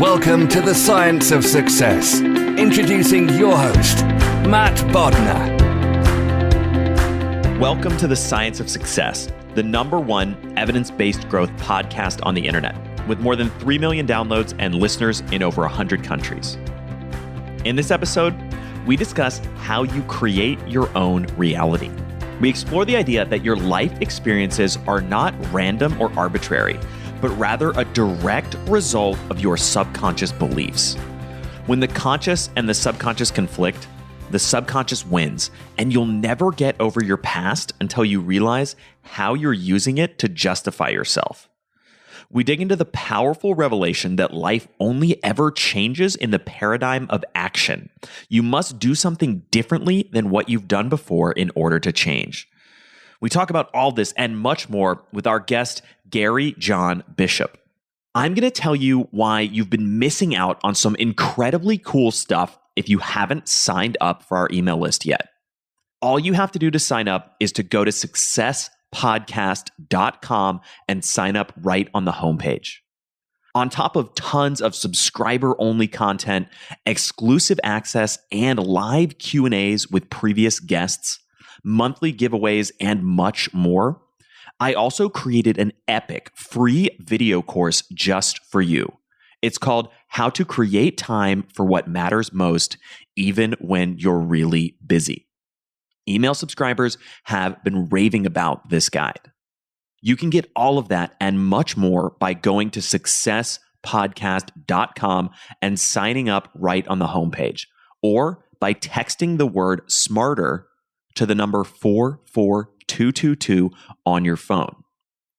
Welcome to the Science of Success. Introducing your host, Matt Bodnar. Welcome to the Science of Success, the #1 evidence-based growth podcast on the internet, with more than 3 million downloads and listeners in over 100 countries. In this episode, we discuss how you create your own reality. We explore the idea that your life experiences are not random or arbitrary, but rather a direct result of your subconscious beliefs. When the conscious and the subconscious conflict, the subconscious wins, and you'll never get over your past until you realize how you're using it to justify yourself. We dig into the powerful revelation that life only ever changes in the paradigm of action. You must do something differently than what you've done before in order to change. We talk about all this and much more with our guest, Gary John Bishop. I'm going to tell you why you've been missing out on some incredibly cool stuff if you haven't signed up for our email list yet. All you have to do to sign up is to go to successpodcast.com and sign up right on the homepage. On top of tons of subscriber-only content, exclusive access, and live Q&As with previous guests, monthly giveaways, and much more, I also created an epic free video course just for you. It's called How to Create Time for What Matters Most, Even When You're Really Busy. Email subscribers have been raving about this guide. You can get all of that and much more by going to successpodcast.com and signing up right on the homepage, or by texting the word SMARTER to the number 44222 on your phone.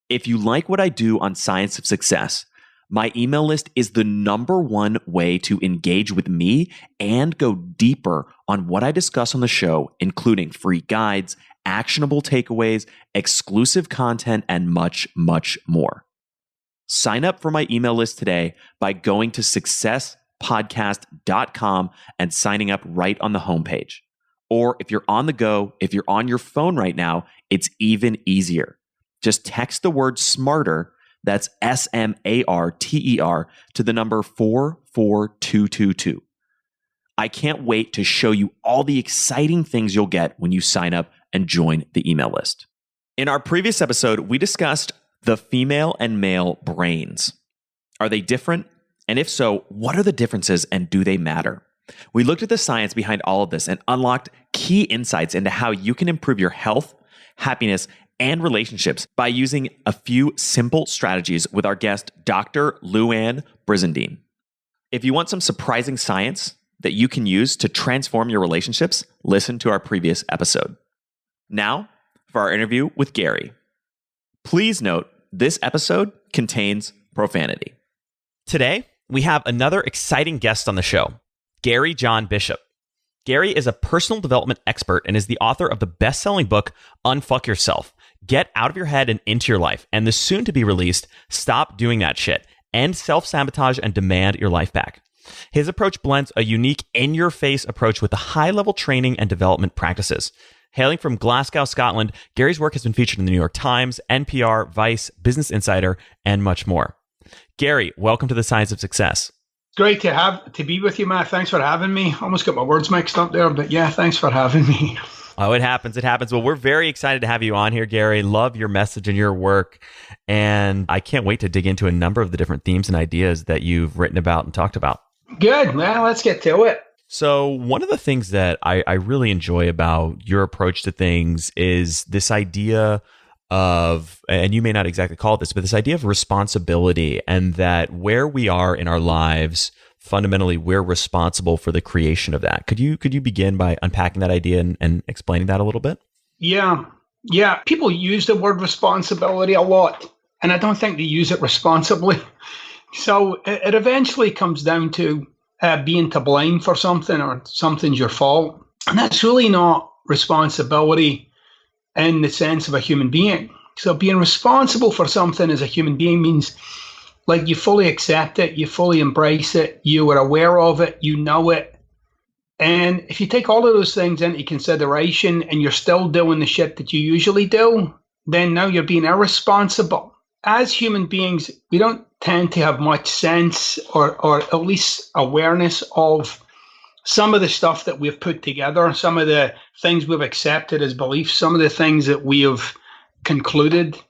If you like what I do on Science of Success, my email list is the #1 way to engage with me and go deeper on what I discuss on the show, including free guides, actionable takeaways, exclusive content, and much, much more. Sign up for my email list today by going to successpodcast.com and signing up right on the homepage. Or if you're on the go, if you're on your phone right now, it's even easier. Just text the word SMARTER, that's SMARTER, to the number 44222. I can't wait to show you all the exciting things you'll get when you sign up and join the email list. In our previous episode, we discussed the female and male brains. Are they different? And if so, what are the differences and do they matter? We looked at the science behind all of this and unlocked key insights into how you can improve your health, happiness, and relationships by using a few simple strategies with our guest, Dr. Luann Brizendine. If you want some surprising science that you can use to transform your relationships, listen to our previous episode. Now, for our interview with Gary. Please note, this episode contains profanity. Today, we have another exciting guest on the show, Gary John Bishop. Gary is a personal development expert and is the author of the best-selling book, Unfuck Yourself, Get Out of Your Head and Into Your Life, and the soon-to-be-released Stop Doing That Shit, End Self-Sabotage and Demand Your Life Back. His approach blends a unique in-your-face approach with the high-level training and development practices. Hailing from Glasgow, Scotland, Gary's work has been featured in the New York Times, NPR, Vice, Business Insider, and much more. Gary, welcome to the Science of Success. Great to be with you, Matt. Thanks for having me. Almost got my words mixed up there, but yeah, thanks for having me. Oh, it happens. It happens. Well, we're very excited to have you on here, Gary. Love your message and your work. And I can't wait to dig into a number of the different themes and ideas that you've written about and talked about. Good. Well, let's get to it. So one of the things that I really enjoy about your approach to things is this idea of, and you may not exactly call it this, but this idea of responsibility, and that where we are in our lives, fundamentally, we're responsible for the creation of that. Could you begin by unpacking that idea and explaining that a little bit? Yeah. People use the word responsibility a lot, and I don't think they use it responsibly. So it eventually comes down to being to blame for something, or something's your fault. And that's really not responsibility in the sense of a human being. So being responsible for something as a human being means, like, you fully accept it, you fully embrace it, you are aware of it, you know it. And if you take all of those things into consideration and you're still doing the shit that you usually do, then now you're being irresponsible. as human beings, we don't tend to have much sense or at least awareness of some of the stuff that we've put together, some of the things we've accepted as beliefs, some of the things that we have concluded.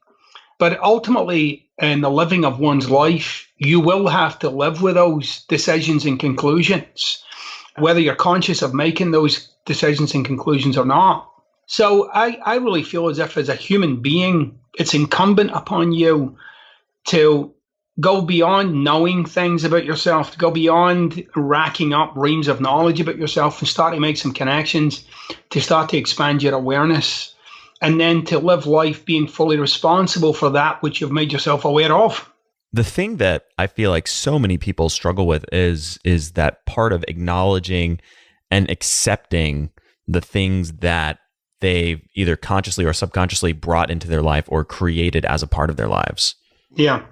But ultimately, in the living of one's life, you will have to live with those decisions and conclusions, whether you're conscious of making those decisions and conclusions or not. So I really feel as if as a human being, it's incumbent upon you to go beyond knowing things about yourself, to go beyond racking up reams of knowledge about yourself and start to make some connections, to start to expand your awareness, and then to live life being fully responsible for that which you've made yourself aware of. The thing that I feel like so many people struggle with is that part of acknowledging and accepting the things that they've either consciously or subconsciously brought into their life or created as a part of their lives. Yeah.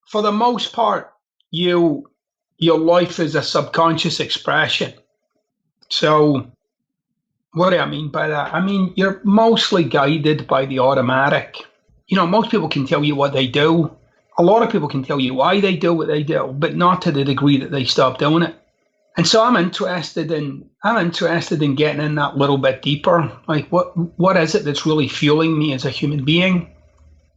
For the most part, your life is a subconscious expression. So what do I mean by that? I mean, you're mostly guided by the automatic. Most people can tell you what they do. A lot of people can tell you why they do what they do, but not to the degree that they stop doing it. And so I'm interested in getting in that little bit deeper. Like what is it that's really fueling me as a human being?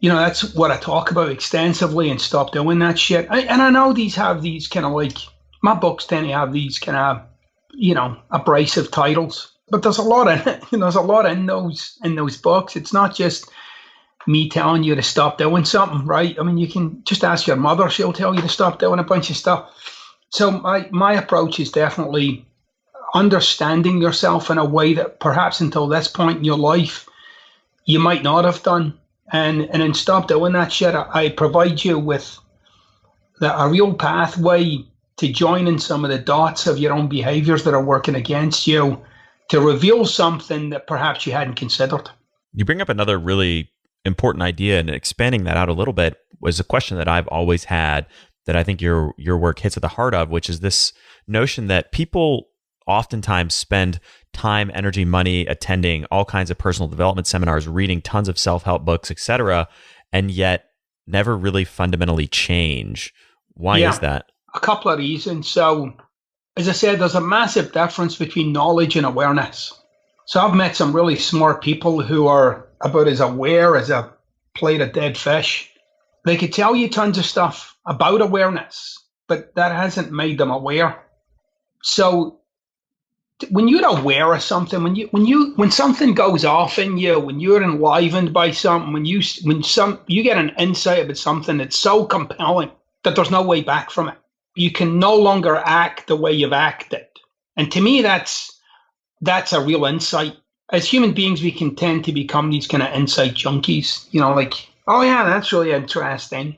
That's what I talk about extensively, and stop doing that shit. And I know these have these kind of like, my books tend to have these kind of, abrasive titles, but there's a lot in it. There's a lot in those books. It's not just me telling you to stop doing something, right? I mean, you can just ask your mother. She'll tell you to stop doing a bunch of stuff. So my approach is definitely understanding yourself in a way that perhaps until this point in your life, you might not have done. And then stop doing that shit. I provide you with a real pathway to joining some of the dots of your own behaviors that are working against you, to reveal something that perhaps you hadn't considered. You bring up another really important idea, and expanding that out a little bit was a question that I've always had that I think your work hits at the heart of, which is this notion that people oftentimes spend time, energy, money attending all kinds of personal development seminars, reading tons of self-help books, etc., and yet never really fundamentally change. Why is that? A couple of reasons. So, as I said, there's a massive difference between knowledge and awareness. So I've met some really smart people who are about as aware as a plate of dead fish. They could tell you tons of stuff about awareness, but that hasn't made them aware. So when you're aware of something, when something goes off in you, when you're enlivened by something, when you get an insight about something that's so compelling that there's no way back from it, you can no longer act the way you've acted. And to me, that's a real insight. As human beings, we can tend to become these kind of insight junkies, like, oh yeah, that's really interesting.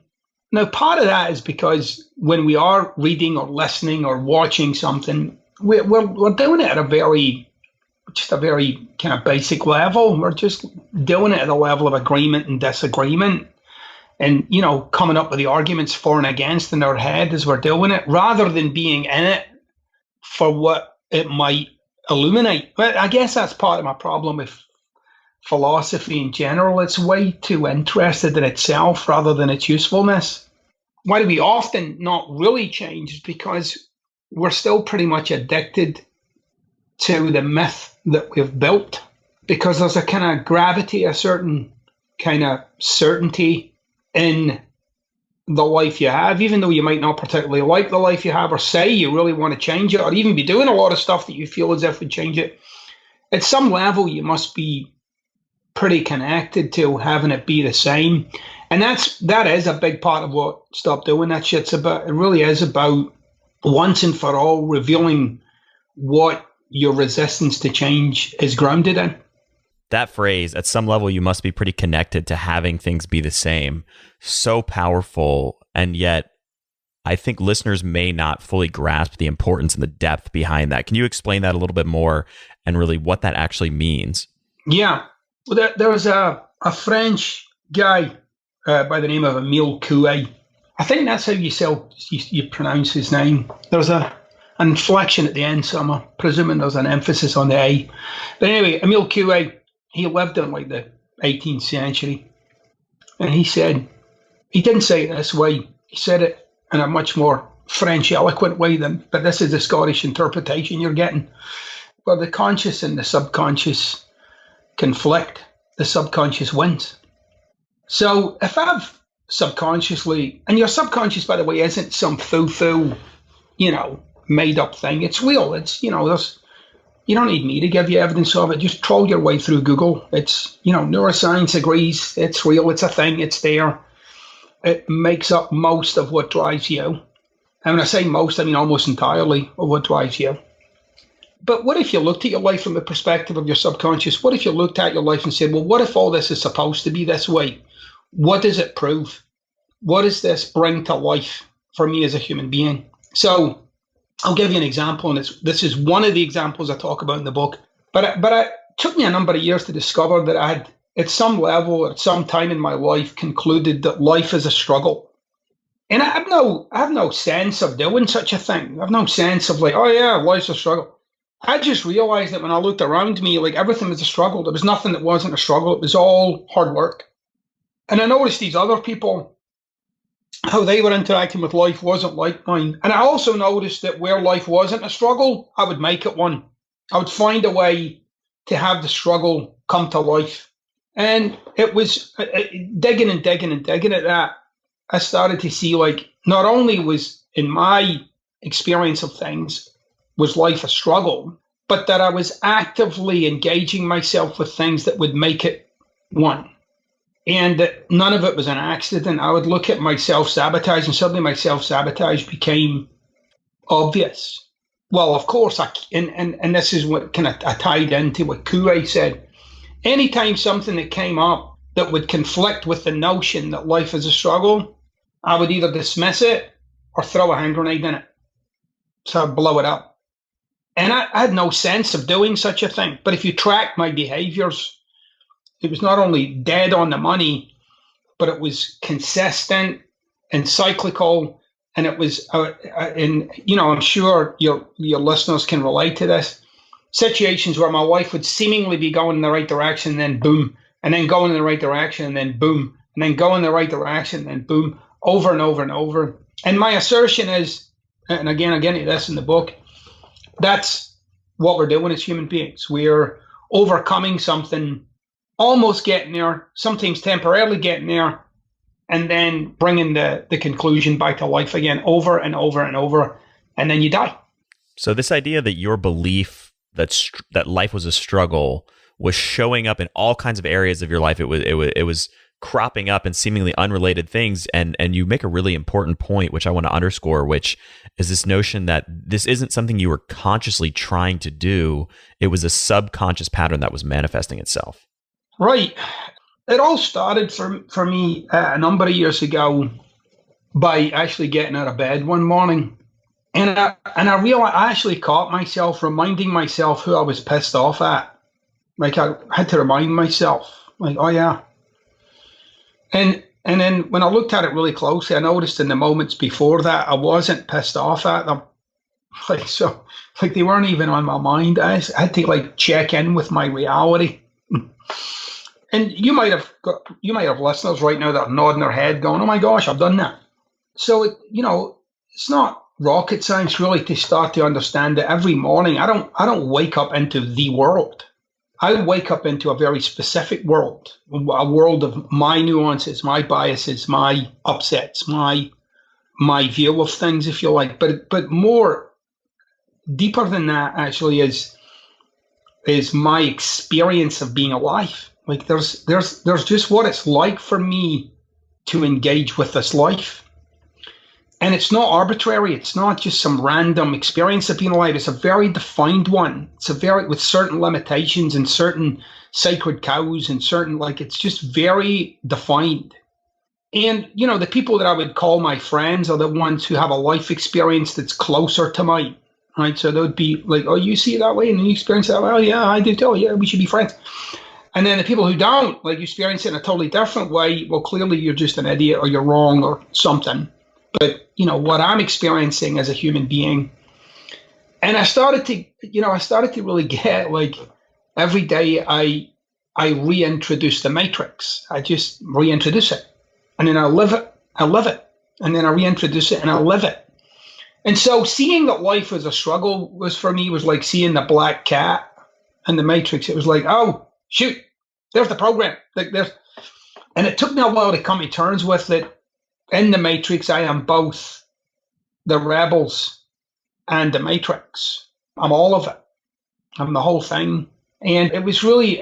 Now, part of that is because when we are reading or listening or watching something, we're doing it at a very kind of basic level. We're just doing it at a level of agreement and disagreement, and coming up with the arguments for and against in our head as we're doing it, rather than being in it for what it might illuminate. But I guess that's part of my problem with philosophy in general. It's way too interested in itself rather than its usefulness. Why do we often not really change? Is because we're still pretty much addicted to the myth that we've built, because there's a kind of gravity, a certain kind of certainty in the life you have, even though you might not particularly like the life you have, or say you really want to change it, or even be doing a lot of stuff that you feel as if would change it. At some level, you must be pretty connected to having it be the same. And that is a big part of what Stop Doing That Shit's about. It really is about once and for all revealing what your resistance to change is grounded in. That phrase, at some level, you must be pretty connected to having things be the same. So powerful. And yet, I think listeners may not fully grasp the importance and the depth behind that. Can you explain that a little bit more and really what that actually means? Yeah. Well, there was a French guy by the name of Emile Coué. I think that's how you pronounce his name. There was an inflection at the end, so I'm presuming there's an emphasis on the A. But anyway, Emile Coué, he lived in like the 18th century. And he said, he didn't say it this way. He said it in a much more French eloquent way but this is the Scottish interpretation you're getting, where the conscious and the subconscious conflict, the subconscious wins. So if I've subconsciously, and your subconscious, by the way, isn't some foo-foo, made up thing. It's real. It's, you don't need me to give you evidence of it. Just troll your way through Google. It's, neuroscience agrees it's real. It's a thing. It's there. It makes up most of what drives you. And when I say most, I mean almost entirely of what drives you. But what if you looked at your life from the perspective of your subconscious? What if you looked at your life and said, well, what if all this is supposed to be this way? What does it prove? What does this bring to life for me as a human being? So I'll give you an example, and this is one of the examples I talk about in the book. But it took me a number of years to discover that I had, at some level, at some time in my life, concluded that life is a struggle. And I have no sense of doing such a thing. I have no sense of like, oh yeah, life's a struggle. I just realized that when I looked around me, like everything was a struggle. There was nothing that wasn't a struggle. It was all hard work. And I noticed these other people, how they were interacting with life wasn't like mine. And I also noticed that where life wasn't a struggle, I would make it one. I would find a way to have the struggle come to life. And it was digging at that, I started to see like not only was in my experience of things, was life a struggle, but that I was actively engaging myself with things that would make it one. And that none of it was an accident. I would look at my self-sabotage, and suddenly my self-sabotage became obvious. Well, of course, and this is what kind of I tied into what Coué said. Anytime something that came up that would conflict with the notion that life is a struggle, I would either dismiss it or throw a hand grenade in it. So I'd blow it up. And I had no sense of doing such a thing. But if you track my behaviors, it was not only dead on the money, but it was consistent and cyclical. And it was, I'm sure your listeners can relate to this. Situations where my wife would seemingly be going in the right direction, and then boom, and then going in the right direction, and then boom, and then go in the right direction, and then boom, over and over and over. And my assertion is, and again, I get into this in the book, that's what we're doing as human beings. We're overcoming something, almost getting there, sometimes temporarily getting there, and then bringing the conclusion back to life again, over and over and over, and then you die. So this idea that your belief that life was a struggle was showing up in all kinds of areas of your life. It was cropping up in seemingly unrelated things, and you make a really important point, which I want to underscore, which is this notion that this isn't something you were consciously trying to do. It was a subconscious pattern that was manifesting itself. Right. It all started for me a number of years ago by actually getting out of bed one morning. And I realized I actually caught myself reminding myself who I was pissed off at. Like I had to remind myself, like, oh yeah. And then when I looked at it really closely, I noticed in the moments before that I wasn't pissed off at them. Like they weren't even on my mind. I had to check in with my reality. And you might have listeners right now that are nodding their head, going, "Oh my gosh, I've done that." So it's not rocket science really to start to understand that every morning I don't wake up into the world. I wake up into a very specific world, a world of my nuances, my biases, my upsets, my view of things, if you like. But more deeper than that actually is my experience of being alive. Like there's just what it's like for me to engage with this life. And it's not arbitrary. It's not just some random experience of being alive. It's a very defined one. It's with certain limitations and certain sacred cows and certain, it's just very defined. And, the people that I would call my friends are the ones who have a life experience that's closer to mine, right? So they would be like, oh, you see it that way and you experience it that way? Oh, yeah, I do too. Oh, yeah, we should be friends. And then the people who don't, you experience it in a totally different way, well, clearly you're just an idiot or you're wrong or something. But, what I'm experiencing as a human being. And I started to really get, every day I reintroduce the matrix. I just reintroduce it. And then I live it. I live it. And then I reintroduce it and I live it. And so seeing that life was a struggle was for me was like seeing the black cat in the Matrix. It was like, oh, shoot, there's the program. And it took me a while to come to terms with it. In the Matrix, I am both the rebels and the Matrix. I'm all of it. I'm the whole thing. And it was really,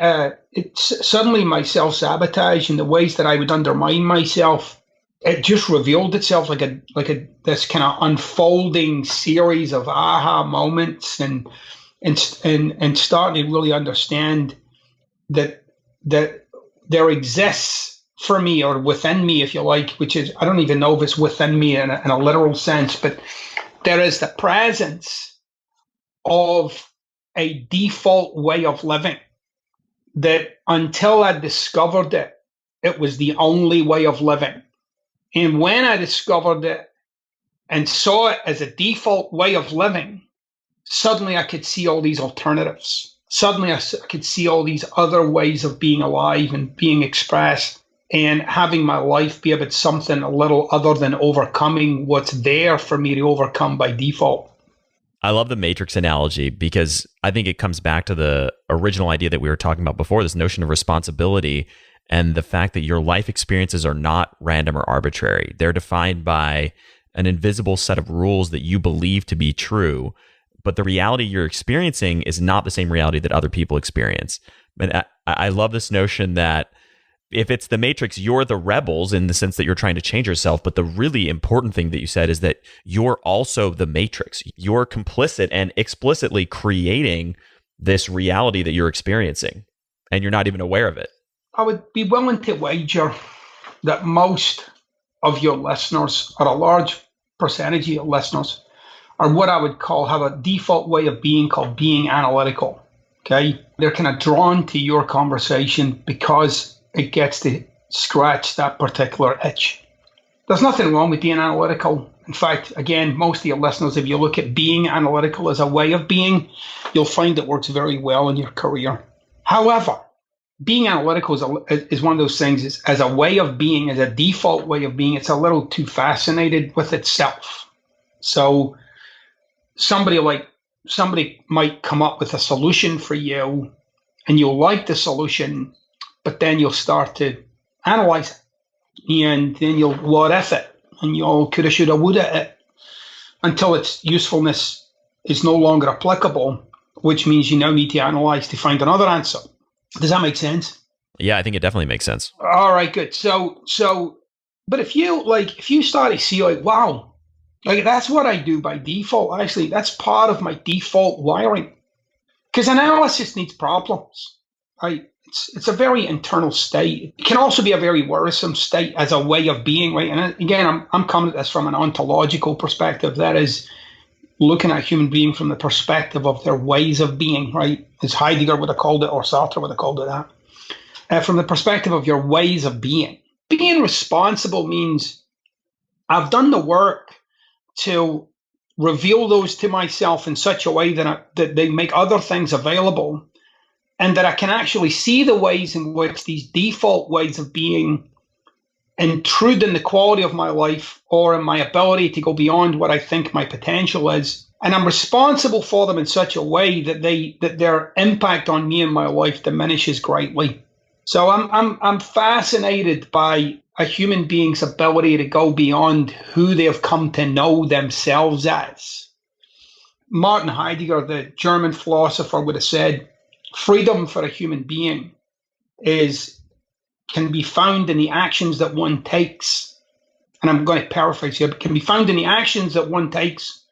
suddenly my self-sabotage and the ways that I would undermine myself, it just revealed itself like this kind of unfolding series of aha moments and starting to really understand that there exists for me, or within me, if you like, which is, I don't even know if it's within me in a literal sense, but there is the presence of a default way of living that until I discovered it, it was the only way of living. And when I discovered it and saw it as a default way of living, suddenly I could see all these alternatives. Suddenly I could see all these other ways of being alive and being expressed and having my life be about something a little other than overcoming what's there for me to overcome by default. I love the Matrix analogy because I think it comes back to the original idea that we were talking about before, this notion of responsibility and the fact that your life experiences are not random or arbitrary. They're defined by an invisible set of rules that you believe to be true, but the reality you're experiencing is not the same reality that other people experience. And I love this notion that if it's the Matrix, you're the rebels in the sense that you're trying to change yourself. But the really important thing that you said is that you're also the Matrix. You're complicit and explicitly creating this reality that you're experiencing, and you're not even aware of it. I would be willing to wager that most of your listeners, or a large percentage of your listeners, are what I would call, have a default way of being called being analytical. Okay? They're kind of drawn to your conversation because it gets to scratch that particular itch. There's nothing wrong with being analytical. In fact, again, most of your listeners, if you look at being analytical as a way of being, you'll find it works very well in your career. However, being analytical is one of those things, as a way of being, as a default way of being, it's a little too fascinated with itself. So somebody might come up with a solution for you and you'll like the solution, but then you'll start to analyze it, and then you'll what if it, and you'll coulda, shoulda, woulda it, until its usefulness is no longer applicable, which means you now need to analyze to find another answer. Does that make sense? Yeah, I think it definitely makes sense. All right, good. So, but if you start to see wow, that's what I do by default. Actually, that's part of my default wiring, because analysis needs problems, right? It's a very internal state. It can also be a very worrisome state as a way of being, right? And again, I'm coming at this from an ontological perspective. That is looking at human being from the perspective of their ways of being, right? As Heidegger would have called it, or Sartre would have called it that. From the perspective of your ways of being. Being responsible means I've done the work to reveal those to myself in such a way that they make other things available, and that I can actually see the ways in which these default ways of being intrude in the quality of my life or in my ability to go beyond what I think my potential is. And I'm responsible for them in such a way that their impact on me and my life diminishes greatly. So I'm fascinated by a human being's ability to go beyond who they have come to know themselves as. Martin Heidegger, the German philosopher, would have said, freedom for a human being can be found in the actions that one takes. And I'm going to paraphrase here, but can be found in the actions that one takes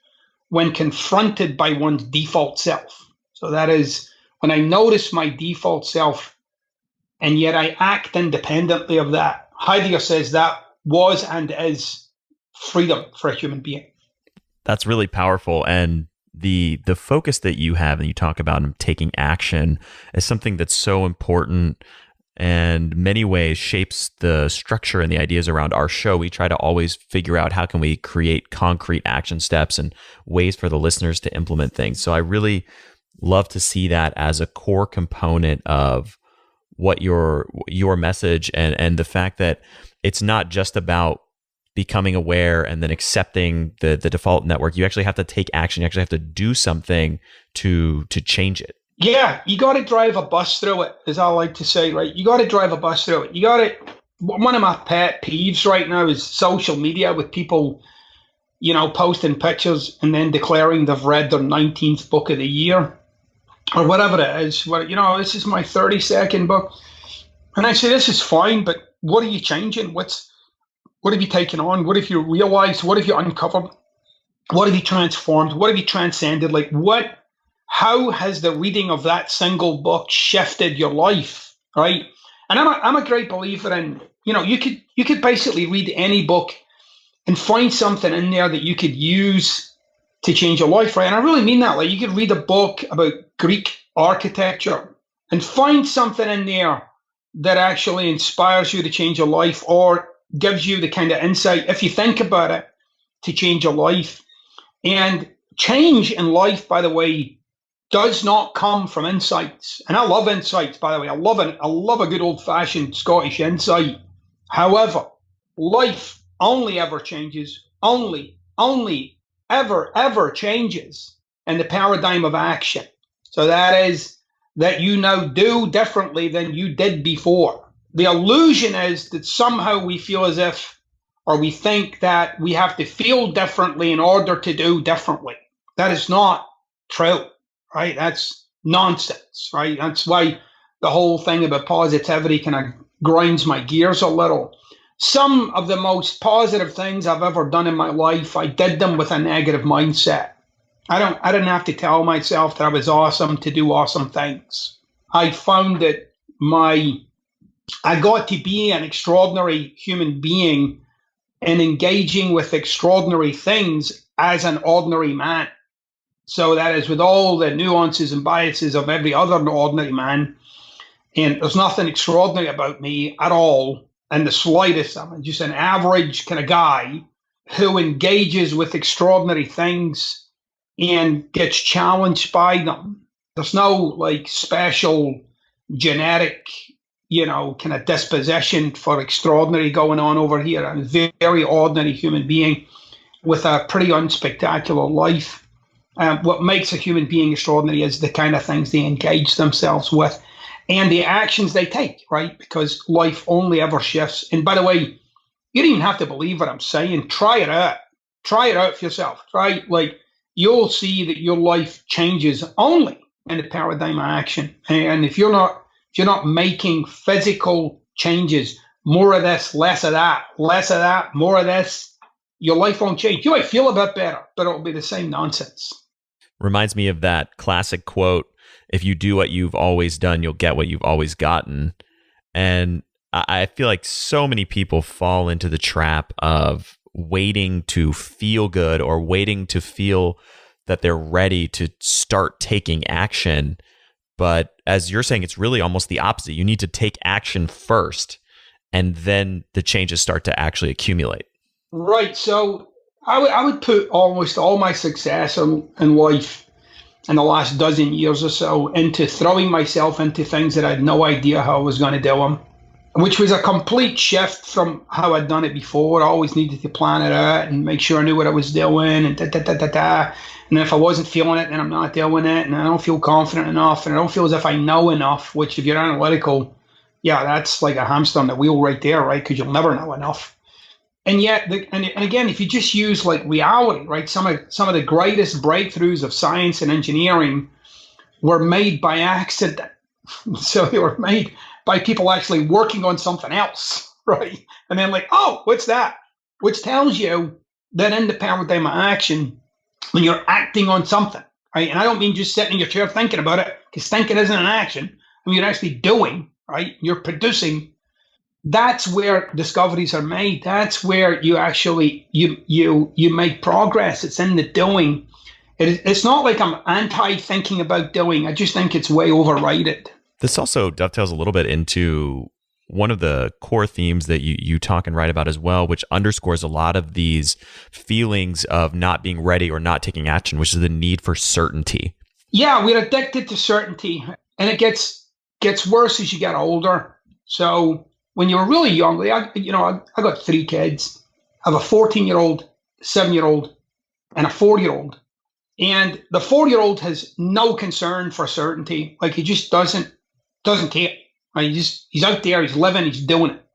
when confronted by one's default self. So that is, when I notice my default self and yet I act independently of that. Heidegger says that was and is freedom for a human being. That's really powerful. And the focus that you have, and you talk about taking action, is something that's so important and many ways shapes the structure and the ideas around our show. We try to always figure out how can we create concrete action steps and ways for the listeners to implement things. So I really love to see that as a core component of what your message, and the fact that it's not just about becoming aware and then accepting the default network. You actually have to take action. You actually have to do something to change it. Yeah, you got to drive a bus through it, as I like to say, right? You got to drive a bus through it. You got to. One of my pet peeves right now is social media with people, posting pictures and then declaring they've read their 19th book of the year or whatever it is. This is my 32nd book. And I say, this is fine, but what are you changing? What have you taken on? What have you realized? What have you uncovered? What have you transformed? What have you transcended? How has the reading of that single book shifted your life, right? And I'm a great believer in, you could basically read any book and find something in there that you could use to change your life, right? And I really mean that. Like, you could read a book about Greek architecture and find something in there that actually inspires you to change your life or gives you the kind of insight, if you think about it, to change your life. And change in life, by the way, does not come from insights. And I love insights, by the way. I love a good old-fashioned Scottish insight. However, life only ever changes, ever changes in the paradigm of action. So that is that you now do differently than you did before. The illusion is that somehow we feel as if, or we think that we have to feel differently in order to do differently. That is not true. Right? That's nonsense, right? That's why the whole thing about positivity kind of grinds my gears a little. Some of the most positive things I've ever done in my life, I did them with a negative mindset. I didn't have to tell myself that I was awesome to do awesome things. I found that I got to be an extraordinary human being and engaging with extraordinary things as an ordinary man. So that is with all the nuances and biases of every other ordinary man. And there's nothing extraordinary about me at all in the slightest. I'm just an average kind of guy who engages with extraordinary things and gets challenged by them. There's no special genetic, kind of disposition for extraordinary going on over here. I'm a very ordinary human being with a pretty unspectacular life. What makes a human being extraordinary is the kind of things they engage themselves with and the actions they take, right? Because life only ever shifts. And by the way, you don't even have to believe what I'm saying. Try it out. Try it out for yourself, right? You'll see that your life changes only in the paradigm of action. And if you're not making physical changes, more of this, less of that, more of this, your life won't change. You might feel a bit better, but it'll be the same nonsense. Reminds me of that classic quote, if you do what you've always done, you'll get what you've always gotten. And I feel like so many people fall into the trap of waiting to feel good or waiting to feel that they're ready to start taking action. But as you're saying, it's really almost the opposite. You need to take action first, and then the changes start to actually accumulate. Right. So I would put almost all my success in life in the last dozen years or so into throwing myself into things that I had no idea how I was going to do them, which was a complete shift from how I'd done it before. I always needed to plan it out and make sure I knew what I was doing and And then if I wasn't feeling it, then I'm not doing it. And I don't feel confident enough. And I don't feel as if I know enough, which if you're analytical, yeah, that's like a hamster on the wheel right there, right? Because you'll never know enough. And yet, and again, if you just use reality, right? Some of the greatest breakthroughs of science and engineering were made by accident. So they were made by people actually working on something else, right? And then oh, what's that? Which tells you that in the paradigm of action, when you're acting on something, right? And I don't mean just sitting in your chair thinking about it, because thinking isn't an action. I mean, you're actually doing, right? You're producing. That's where discoveries are made. That's where you actually you make progress. It's in the doing. It's not like I'm anti-thinking about doing. I just think it's way overrated. This also dovetails a little bit into one of the core themes that you talk and write about as well, which underscores a lot of these feelings of not being ready or not taking action, which is the need for certainty. Yeah, we're addicted to certainty, and it gets worse as you get older. So when you were really young, I got 3 kids, have a 14-year-old, 7-year-old, and a 4-year-old. And the 4-year-old has no concern for certainty. Like, he just doesn't care. Right? He's out there, he's living, he's doing it.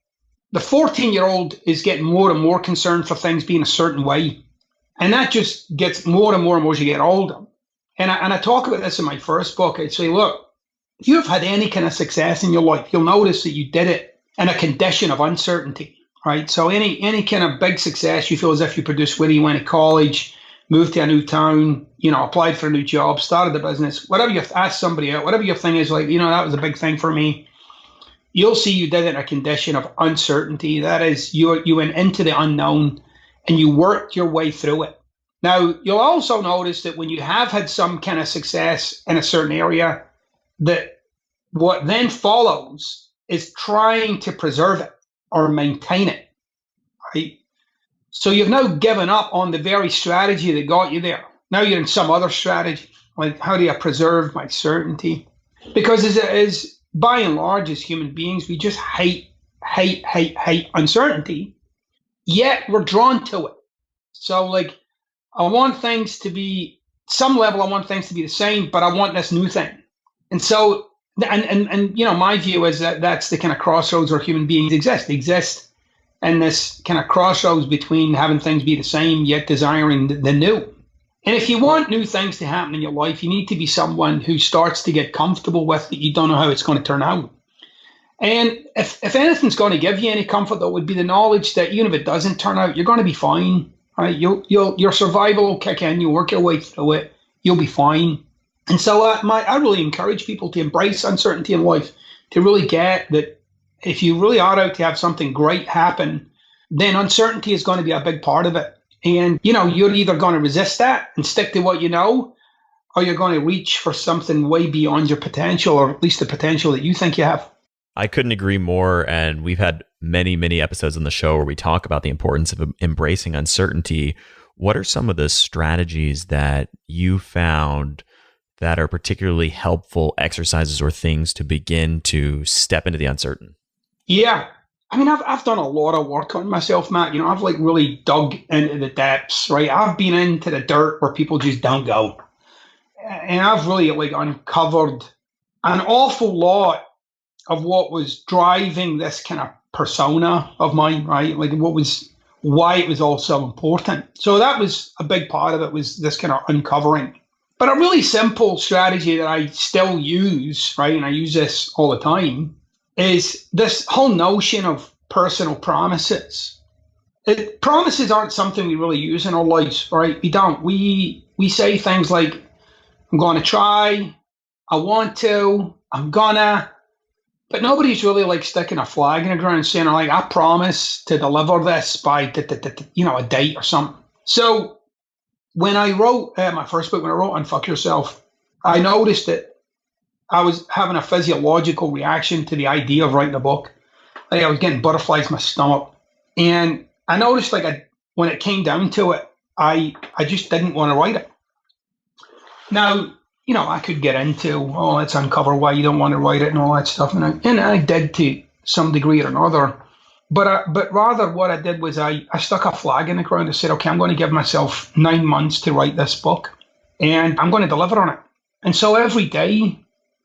The 14-year-old is getting more and more concerned for things being a certain way. And that just gets more and more as you get older. And I talk about this in my first book. I say, look, if you have had any kind of success in your life, you'll notice that you did it in a condition of uncertainty, right? So any kind of big success, you feel as if you produced whether you went to college, moved to a new town, applied for a new job, started a business, whatever you ask somebody out, whatever your thing is, like, that was a big thing for me. You'll see you did it in a condition of uncertainty. That is, you went into the unknown and you worked your way through it. Now, you'll also notice that when you have had some kind of success in a certain area, that what then follows is trying to preserve it or maintain it, right? So you've now given up on the very strategy that got you there. Now you're in some other strategy, like, how do I preserve my certainty? Because as by and large, as human beings, we just hate uncertainty, yet we're drawn to it. So, like, I want things to be, some level, I want things to be the same, but I want this new thing. And so, and my view is that that's the kind of crossroads where human beings exist. They exist in this kind of crossroads between having things be the same, yet desiring the new. And if you want new things to happen in your life, you need to be someone who starts to get comfortable with that you don't know how it's going to turn out. And if anything's going to give you any comfort, that would be the knowledge that even if it doesn't turn out, you're going to be fine. Right? Your survival will kick in. You work your way through it. You'll be fine. And so I really encourage people to embrace uncertainty in life, to really get that if you really are out to have something great happen, then uncertainty is going to be a big part of it. And, you're either going to resist that and stick to what you know, or you're going to reach for something way beyond your potential, or at least the potential that you think you have. I couldn't agree more. And we've had many, many episodes on the show where we talk about the importance of embracing uncertainty. What are some of the strategies that you found that are particularly helpful exercises or things to begin to step into the uncertain? Yeah. I mean, I've done a lot of work on myself, Matt. I've like really dug into the depths, right? I've been into the dirt where people just don't go. And I've really like uncovered an awful lot of what was driving this kind of persona of mine, right? Like why it was all so important. So that was a big part of it, was this kind of uncovering. But a really simple strategy that I still use, right? And I use this all the time, is this whole notion of personal promises. Promises aren't something we really use in our lives, right? We don't. We say things like, I'm going to try, I want to, I'm gonna, but nobody's really like sticking a flag in the ground and saying, like, I promise to deliver this by, a date or something. So when I wrote my first book, when I wrote Unfuck Yourself, I noticed that I was having a physiological reaction to the idea of writing a book. Like, I was getting butterflies in my stomach. And I noticed, like, when it came down to it, I just didn't want to write it. Now, I could get into, let's uncover why you don't want to write it and all that stuff. And I did to some degree or another. But rather what I did was I stuck a flag in the ground and said, okay, I'm going to give myself 9 months to write this book. And I'm going to deliver on it. And so every day,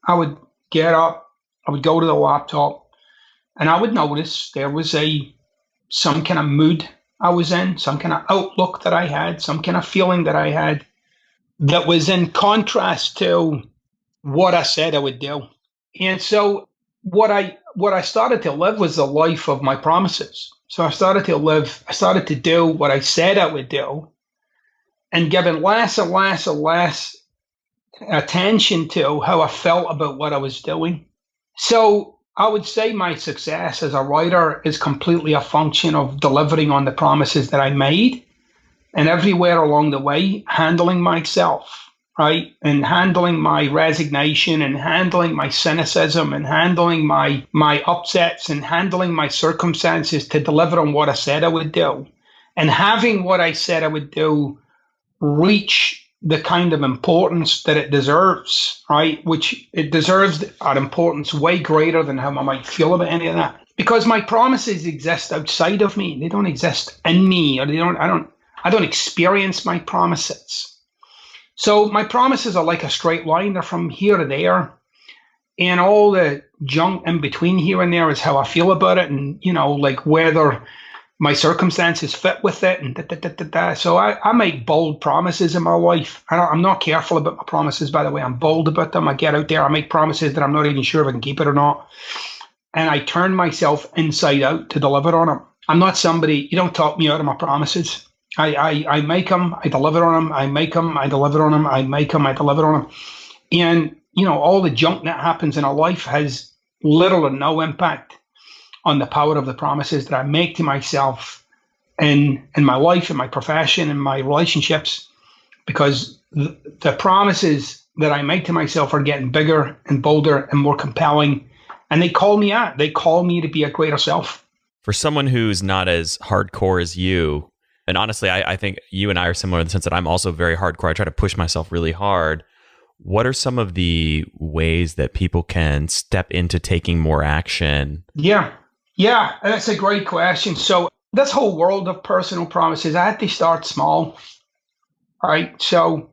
I would get up, I would go to the laptop, and I would notice there was some kind of mood I was in, some kind of outlook that I had, some kind of feeling that I had that was in contrast to what I said I would do. And so what I started to live was the life of my promises. So I started to do what I said I would do, and given less and less and less attention to how I felt about what I was doing. So I would say my success as a writer is completely a function of delivering on the promises that I made, and everywhere along the way, handling myself, right? And handling my resignation, and handling my cynicism, and handling my upsets, and handling my circumstances to deliver on what I said I would do. And having what I said I would do reach the kind of importance that it deserves, right? Which it deserves an importance way greater than how I might feel about any of that. because my promises exist outside of me. They don't exist in me, or I don't experience my promises. So my promises are like a straight line. They're from here to there. And all the junk in between here and there is how I feel about it, and, like whether my circumstances fit with it, and da. So I make bold promises in my life. I'm not careful about my promises, by the way. I'm bold about them. I get out there, I make promises that I'm not even sure if I can keep it or not. And I turn myself inside out to deliver on them. I'm not somebody, you don't talk me out of my promises. I make them, I deliver on them, I make them, I deliver on them, I make them, I deliver on them. And, all the junk that happens in our life has little or no impact on the power of the promises that I make to myself in my life, in my profession, in my relationships, because the promises that I make to myself are getting bigger and bolder and more compelling, and they call me out. They call me to be a greater self. For someone who's not as hardcore as you, and honestly, I think you and I are similar in the sense that I'm also very hardcore. I try to push myself really hard. What are some of the ways that people can step into taking more action? Yeah, that's a great question. So this whole world of personal promises, I had to start small. All right. So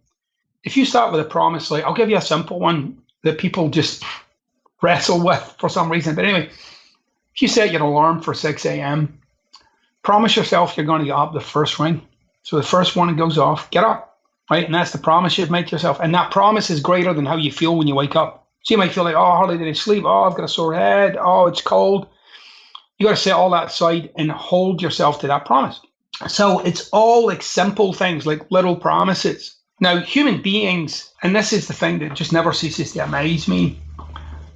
if you start with a promise, like I'll give you a simple one that people just wrestle with for some reason. But anyway, if you set your alarm for 6 a.m., promise yourself you're going to get up the first ring. So the first one goes off, get up. Right, and that's the promise you've made to yourself. And that promise is greater than how you feel when you wake up. So you might feel like, hardly did I sleep. I've got a sore head. It's cold. You got to set all that aside and hold yourself to that promise. So it's all like simple things, like little promises. Now, human beings, and this is the thing that just never ceases to amaze me,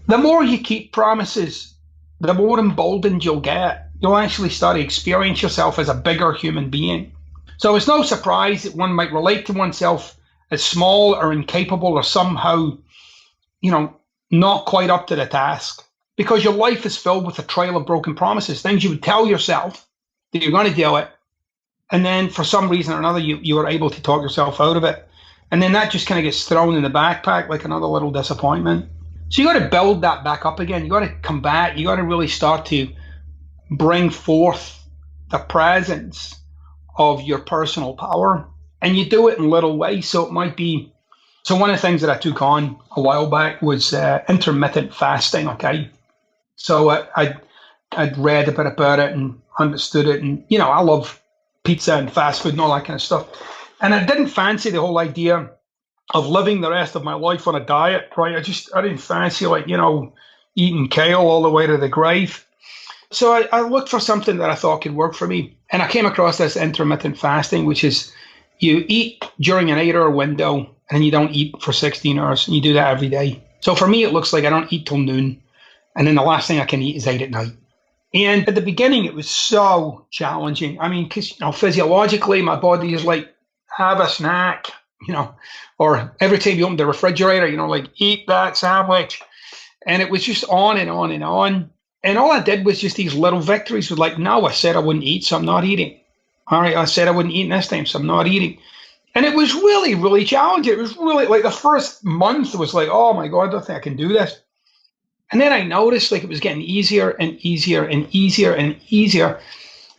the more you keep promises, the more emboldened you'll get. You'll actually start to experience yourself as a bigger human being. So it's no surprise that one might relate to oneself as small or incapable or somehow, not quite up to the task, because your life is filled with a trail of broken promises, things you would tell yourself that you're going to do it. And then for some reason or another, you are able to talk yourself out of it. And then that just kind of gets thrown in the backpack like another little disappointment. So you got to build that back up again. You got to come back. You got to really start to bring forth the presence of your personal power, and you do it in little ways. So it might be, so one of the things that I took on a while back was intermittent fasting. Okay, so I'd read a bit about it and understood it, and I love pizza and fast food and all that kind of stuff, and I didn't fancy the whole idea of living the rest of my life on a diet. Right, I didn't fancy eating kale all the way to the grave. So I looked for something that I thought could work for me. And I came across this intermittent fasting, which is you eat during an 8-hour window and you don't eat for 16 hours. And you do that every day. So for me, it looks like I don't eat till noon. And then the last thing I can eat is 8 at night. And at the beginning, it was so challenging. I mean, because physiologically, my body is like, have a snack, or every time you open the refrigerator, eat that sandwich. And it was just on and on and on. And all I did was just these little victories. Was like, no, I said I wouldn't eat, so I'm not eating. All right, I said I wouldn't eat this time, so I'm not eating. And it was really, really challenging. It was really like the first month was like, oh my God, I don't think I can do this. And then I noticed like it was getting easier and easier and easier and easier.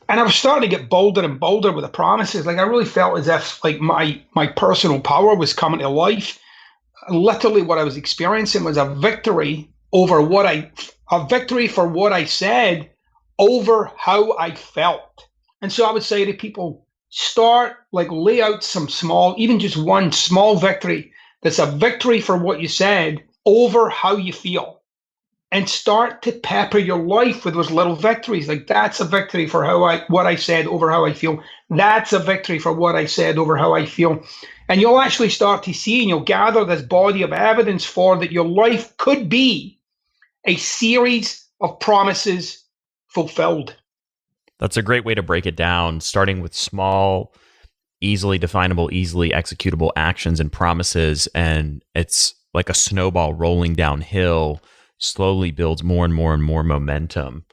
And I was starting to get bolder and bolder with the promises. Like I really felt as if like my personal power was coming to life. Literally what I was experiencing was a victory over a victory for what I said over how I felt. And so I would say to people, lay out some small, even just one small victory that's a victory for what you said over how you feel. And start to pepper your life with those little victories. Like that's a victory for what I said over how I feel. That's a victory for what I said over how I feel. And you'll actually start to see and you'll gather this body of evidence for that your life could be a series of promises fulfilled. That's a great way to break it down, starting with small, easily definable, easily executable actions and promises. And it's like a snowball rolling downhill, slowly builds more and more and more momentum.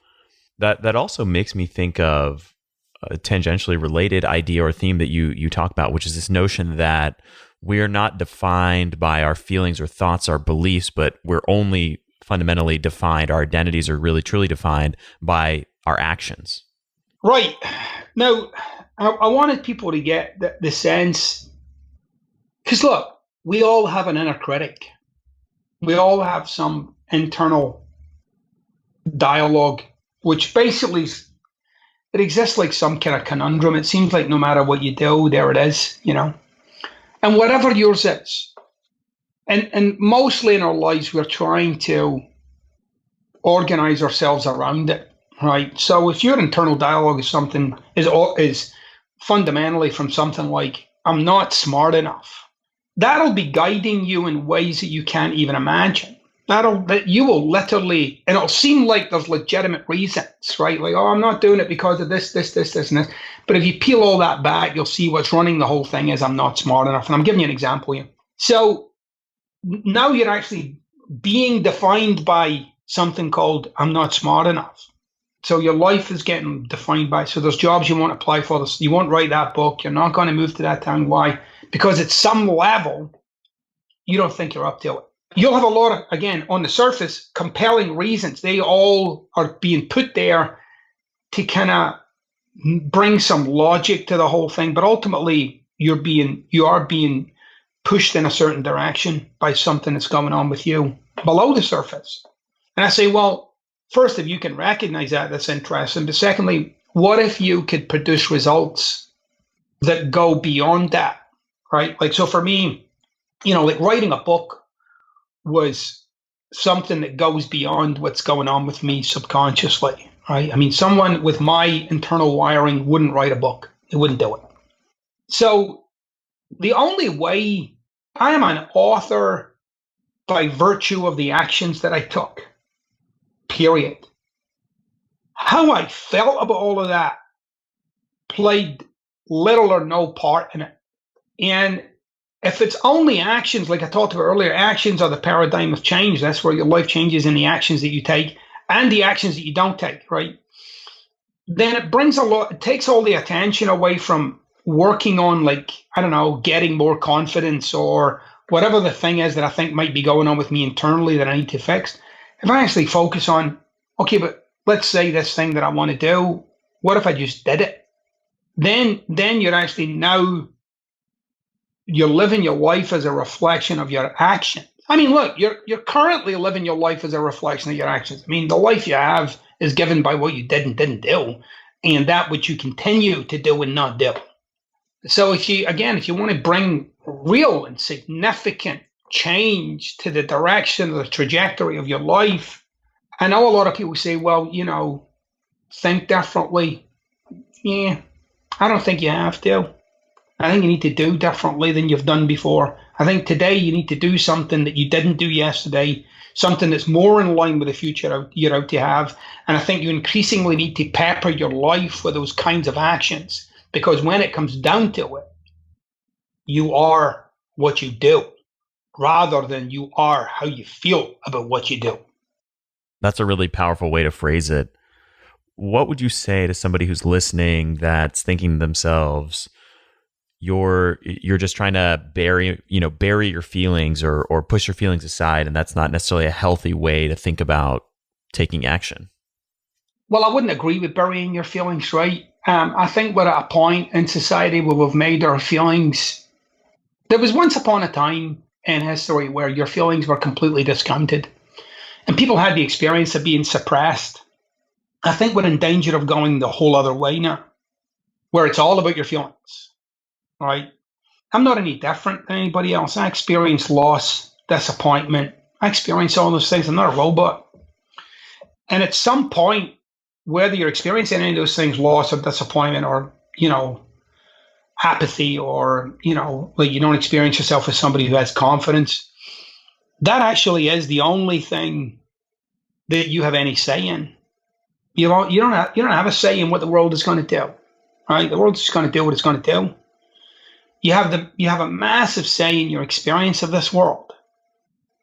That also makes me think of a tangentially related idea or theme that you talk about, which is this notion that we are not defined by our feelings or thoughts, our beliefs, but we're only fundamentally defined, our identities are really truly defined by our actions. Right. Now, I wanted people to get the sense, because look, we all have an inner critic. We all have some internal dialogue, which basically it exists like some kind of conundrum. It seems like no matter what you do, there it is, and whatever yours is. And mostly in our lives, we're trying to organize ourselves around it, right? So if your internal dialogue is fundamentally from something like, I'm not smart enough, that'll be guiding you in ways that you can't even imagine. That you will literally, and it'll seem like there's legitimate reasons, right? Like, oh, I'm not doing it because of this, and this. But if you peel all that back, you'll see what's running the whole thing is I'm not smart enough. And I'm giving you an example here. So now you're actually being defined by something called I'm not smart enough. So your life is getting defined by, so there's jobs you won't apply for, you won't write that book, you're not going to move to that town. Why? Because at some level, you don't think you're up to it. You'll have a lot of, again, on the surface, compelling reasons. They all are being put there to kind of bring some logic to the whole thing. But ultimately, you are being pushed in a certain direction by something that's going on with you below the surface. And I say, well, first, if you can recognize that, that's interesting. But secondly, what if you could produce results that go beyond that, right? Like, so for me, like writing a book was something that goes beyond what's going on with me subconsciously, right? I mean, someone with my internal wiring wouldn't write a book. They wouldn't do it. So the only way I am an author by virtue of the actions that I took, period. How I felt about all of that played little or no part in it. And if it's only actions, like I talked about earlier, actions are the paradigm of change. That's where your life changes in the actions that you take and the actions that you don't take, right? Then it takes all the attention away from working on, like, I don't know, getting more confidence or whatever the thing is that I think might be going on with me internally that I need to fix. If I actually focus on, okay, but let's say this thing that I want to do, what if I just did it? Then you're actually now, you're living your life as a reflection of your action. I mean, look, you're currently living your life as a reflection of your actions. I mean, the life you have is given by what you did and didn't do, and that which you continue to do and not do. So if you want to bring real and significant change to the direction or the trajectory of your life, I know a lot of people say, well, think differently. Yeah, I don't think you have to. I think you need to do differently than you've done before. I think today you need to do something that you didn't do yesterday, something that's more in line with the future you're out to have. And I think you increasingly need to pepper your life with those kinds of actions, because when it comes down to it, you are what you do rather than you are how you feel about what you do. That's a really powerful way to phrase it. What would you say to somebody who's listening that's thinking to themselves, you're just trying to bury your feelings or push your feelings aside, and that's not necessarily a healthy way to think about taking action? Well, I wouldn't agree with burying your feelings, right? I think we're at a point in society where we've made our feelings. There was once upon a time in history where your feelings were completely discounted and people had the experience of being suppressed. I think we're in danger of going the whole other way now, where it's all about your feelings, right? I'm not any different than anybody else. I experience loss, disappointment. I experience all those things. I'm not a robot. And at some point, whether you're experiencing any of those things, loss or disappointment or, apathy or, like you don't experience yourself as somebody who has confidence, that actually is the only thing that you have any say in. You don't have a say in what the world is going to do, right? The world's just going to do what it's going to do. You have a massive say in your experience of this world,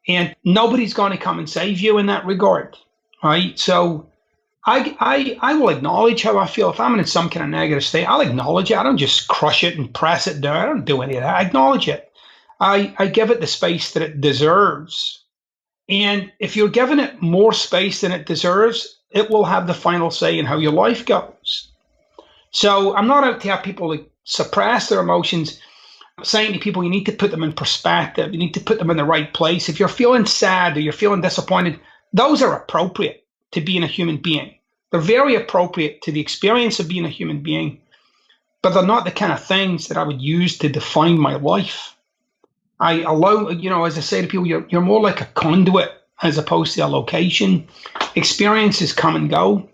and nobody's going to come and save you in that regard, right? So I will acknowledge how I feel. If I'm in some kind of negative state, I'll acknowledge it. I don't just crush it and press it down. I don't do any of that. I acknowledge it. I give it the space that it deserves. And if you're giving it more space than it deserves, it will have the final say in how your life goes. So I'm not out to have people like suppress their emotions. I'm saying to people, you need to put them in perspective. You need to put them in the right place. If you're feeling sad or you're feeling disappointed, those are appropriate to being a human being. They're very appropriate to the experience of being a human being, but they're not the kind of things that I would use to define my life. I allow, as I say to people, you're more like a conduit as opposed to a location. Experiences come and go.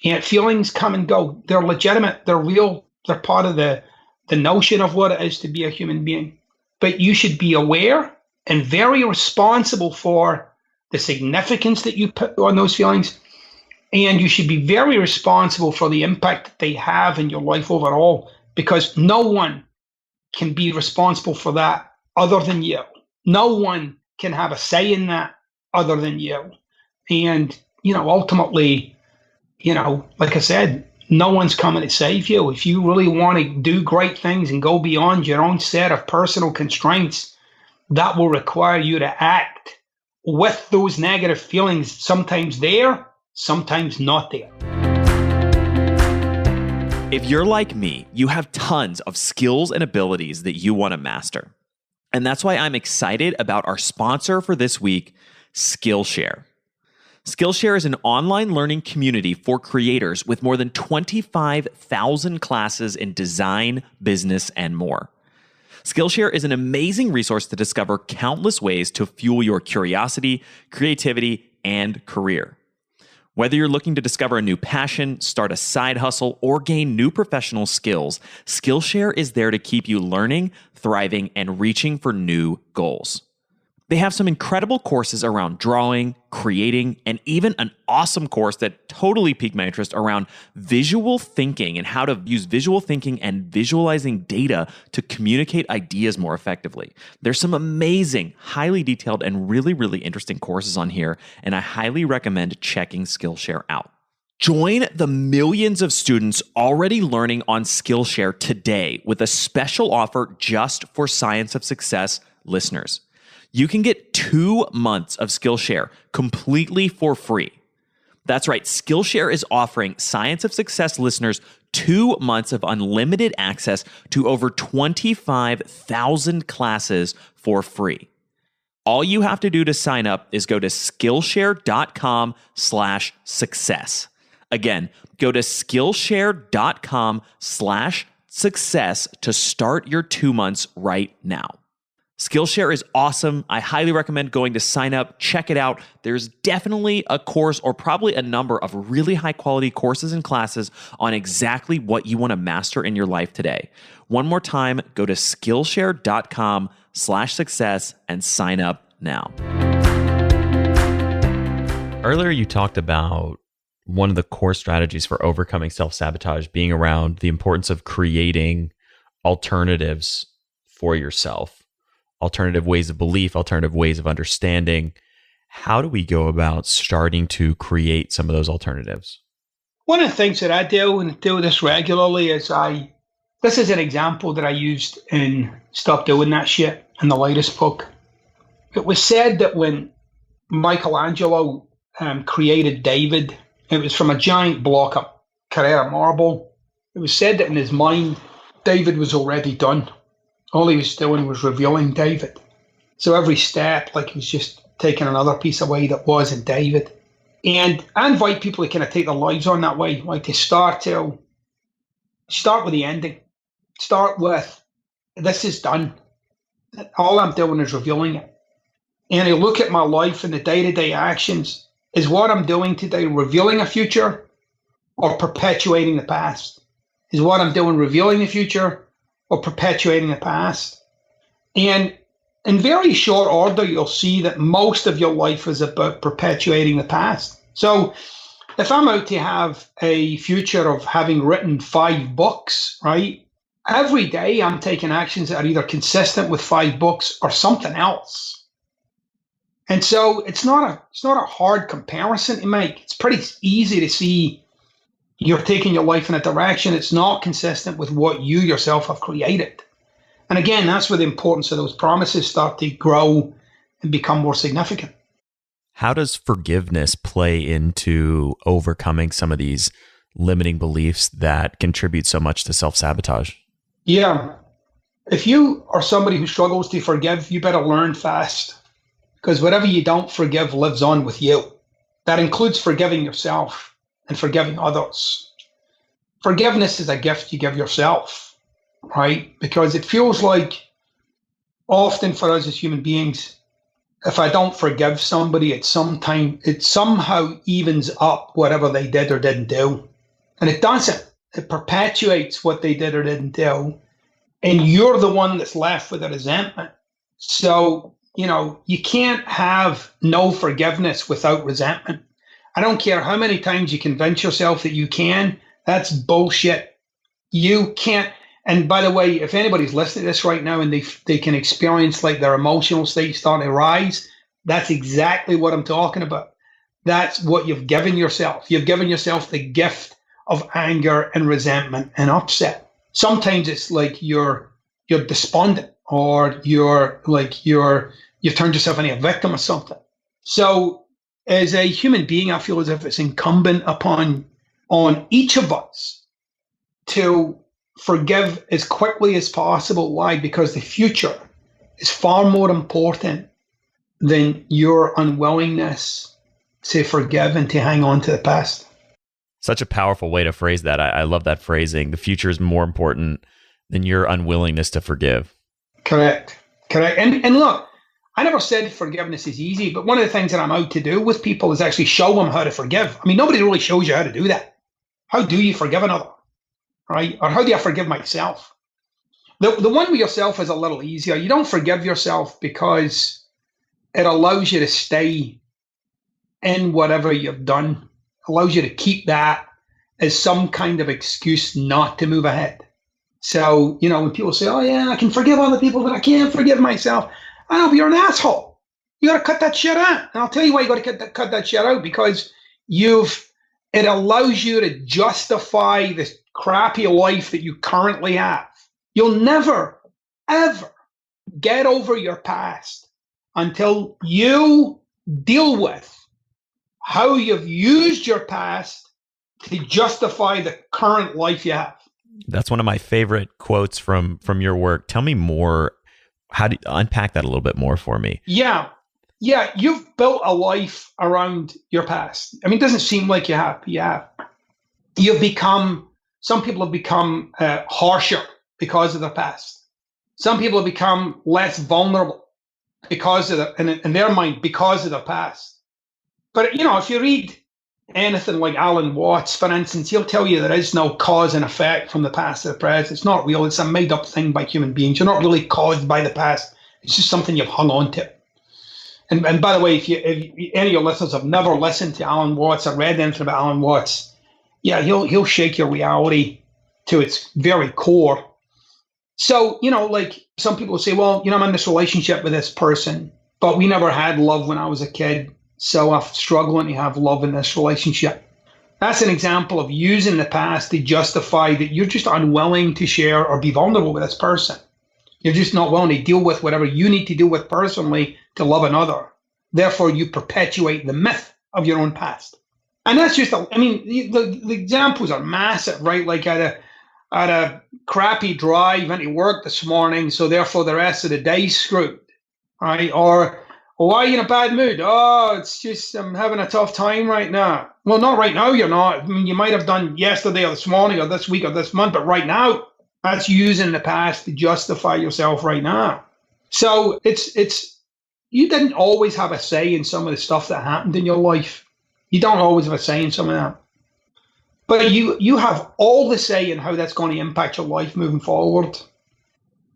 And feelings come and go. They're legitimate. They're real. They're part of the notion of what it is to be a human being. But you should be aware and very responsible for the significance that you put on those feelings. And you should be very responsible for the impact that they have in your life overall, because no one can be responsible for that other than you. No one can have a say in that other than you. And, ultimately, like I said, no one's coming to save you. If you really want to do great things and go beyond your own set of personal constraints, that will require you to act with those negative feelings, sometimes there, sometimes not there. If you're like me, you have tons of skills and abilities that you want to master. And that's why I'm excited about our sponsor for this week, Skillshare. Skillshare is an online learning community for creators with more than 25,000 classes in design, business, and more. Skillshare is an amazing resource to discover countless ways to fuel your curiosity, creativity, and career. Whether you're looking to discover a new passion, start a side hustle, or gain new professional skills, Skillshare is there to keep you learning, thriving, and reaching for new goals. They have some incredible courses around drawing, creating, and even an awesome course that totally piqued my interest around visual thinking and how to use visual thinking and visualizing data to communicate ideas more effectively. There's some amazing, highly detailed, and really, really interesting courses on here, and I highly recommend checking Skillshare out. Join the millions of students already learning on Skillshare today with a special offer just for Science of Success listeners. You can get 2 months of Skillshare completely for free. That's right, Skillshare is offering Science of Success listeners 2 months of unlimited access to over 25,000 classes for free. All you have to do to sign up is go to Skillshare.com/success. Again, go to Skillshare.com/success to start your 2 months right now. Skillshare is awesome. I highly recommend going to sign up, check it out. There's definitely a course or probably a number of really high quality courses and classes on exactly what you want to master in your life today. One more time, go to Skillshare.com/success and sign up now. Earlier, you talked about one of the core strategies for overcoming self-sabotage being around the importance of creating alternatives for yourself. Alternative ways of belief, alternative ways of understanding. How do we go about starting to create some of those alternatives? One of the things that I do, and do this regularly, is this is an example that I used in Stop Doing That Shit in the latest book. It was said that when Michelangelo created David, it was from a giant block of Carrara marble. It was said that in his mind, David was already done. All he was doing was revealing David. So every step, like he was just taking another piece away that wasn't David. And I invite people to kind of take their lives on that way, like to start with the ending. Start with, this is done. All I'm doing is revealing it. And I look at my life and the day-to-day actions. Is what I'm doing today revealing a future or perpetuating the past? Is what I'm doing revealing the future or perpetuating the past? And in very short order, you'll see that most of your life is about perpetuating the past. So if I'm out to have a future of having written 5 books, right? Every day I'm taking actions that are either consistent with 5 books or something else. And so it's not a hard comparison to make. It's pretty easy to see you're taking your life in a direction it's not consistent with what you yourself have created. And again, that's where the importance of those promises start to grow and become more significant. How does forgiveness play into overcoming some of these limiting beliefs that contribute so much to self-sabotage? Yeah. If you are somebody who struggles to forgive, you better learn fast, because whatever you don't forgive lives on with you. That includes forgiving yourself and forgiving others. Forgiveness is a gift you give yourself, right? Because it feels like often for us as human beings, if I don't forgive somebody, it somehow evens up whatever they did or didn't do. And it doesn't. It perpetuates what they did or didn't do. And you're the one that's left with a resentment. So, you can't have no forgiveness without resentment. I don't care how many times you convince yourself that you can, that's bullshit. You can't. And by the way, if anybody's listening to this right now and they can experience like their emotional state starting to rise, that's exactly what I'm talking about. That's what you've given yourself. You've given yourself the gift of anger and resentment and upset. Sometimes it's like you're despondent, or you've turned yourself into a victim or something. So as a human being, I feel as if it's incumbent on each of us to forgive as quickly as possible. Why? Because the future is far more important than your unwillingness to forgive and to hang on to the past. Such a powerful way to phrase that. I love that phrasing. The future is more important than your unwillingness to forgive. Correct. And look, I never said forgiveness is easy, but one of the things that I'm out to do with people is actually show them how to forgive. I mean, nobody really shows you how to do that. How do you forgive another? Right? Or how do I forgive myself? The one with yourself is a little easier. You don't forgive yourself because it allows you to stay in whatever you've done. Allows you to keep that as some kind of excuse not to move ahead. So, when people say, oh yeah, I can forgive other people, but I can't forgive myself. I know, but you're an asshole. You got to cut that shit out. And I'll tell you why you got to cut that shit out, because it allows you to justify this crappy life that you currently have. You'll never, ever get over your past until you deal with how you've used your past to justify the current life you have. That's one of my favorite quotes from your work. Tell me more. How do you unpack that a little bit more for me? Yeah. You've built a life around your past. I mean, it doesn't seem like you have. Yeah. Some people have become harsher because of their past. Some people have become less vulnerable because of in their mind, because of their past. But, if you read anything like Alan Watts, for instance, he'll tell you there is no cause and effect from the past to the present. It's not real. It's a made up thing by human beings. You're not really caused by the past. It's just something you've hung on to. And by the way, if any of your listeners have never listened to Alan Watts or read anything about Alan Watts, yeah, he'll shake your reality to its very core. So, like some people say, well, I'm in this relationship with this person, but we never had love when I was a kid. So I'm struggling to have love in this relationship. That's an example of using the past to justify that you're just unwilling to share or be vulnerable with this person. You're just not willing to deal with whatever you need to deal with personally to love another. Therefore, you perpetuate the myth of your own past. And that's just, the examples are massive, right? Like I had a crappy drive into work this morning, so therefore the rest of the day's screwed, right? Or, why are you in a bad mood? Oh, it's just I'm having a tough time right now. Well, not right now, you're not. I mean, you might have done yesterday or this morning or this week or this month, but right now, that's using the past to justify yourself right now. So it's you didn't always have a say in some of the stuff that happened in your life. You don't always have a say in some of that. But you have all the say in how that's going to impact your life moving forward.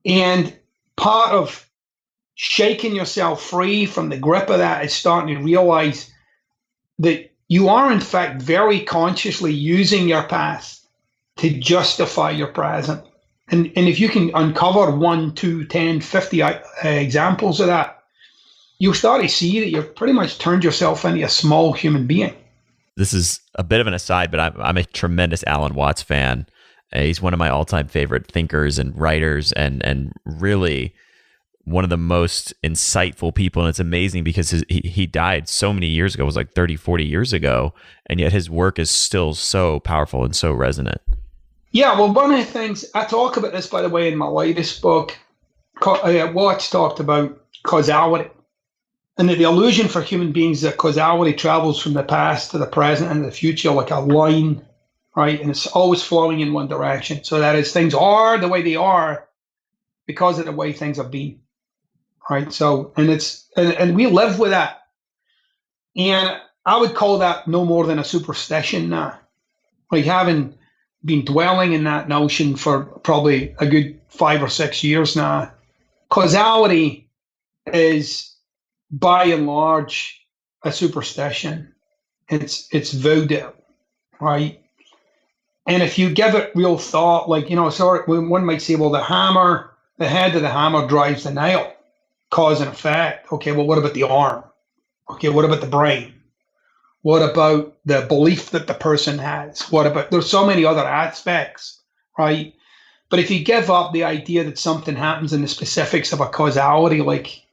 And part of shaking yourself free from the grip of that is starting to realize that you are, in fact, very consciously using your past to justify your present. And if you can uncover 1, 2, 10, 50 examples of that, you'll start to see that you've pretty much turned yourself into a small human being. This is a bit of an aside, but I'm a tremendous Alan Watts fan. He's one of my all-time favorite thinkers and writers, and really one of the most insightful people. And it's amazing because he died so many years ago. It was like 30, 40 years ago. And yet his work is still so powerful and so resonant. Yeah, well, one of the things, I talk about this, by the way, in my latest book, Watts talked about causality. And the illusion for human beings that causality travels from the past to the present and the future like a line, right? And it's always flowing in one direction. So that is, things are the way they are because of the way things have been, right? So, and we live with that. And I would call that no more than a superstition now. Like having been dwelling in that notion for probably a good 5 or 6 years now. Causality is, by and large, a superstition. It's voodoo, right? And if you give it real thought, like, one might say, well, the head of the hammer drives the nail, cause and effect. Okay, well, what about the arm? Okay, what about the brain? What about the belief that the person has? There's so many other aspects, right? But if you give up the idea that something happens in the specifics of a causality, like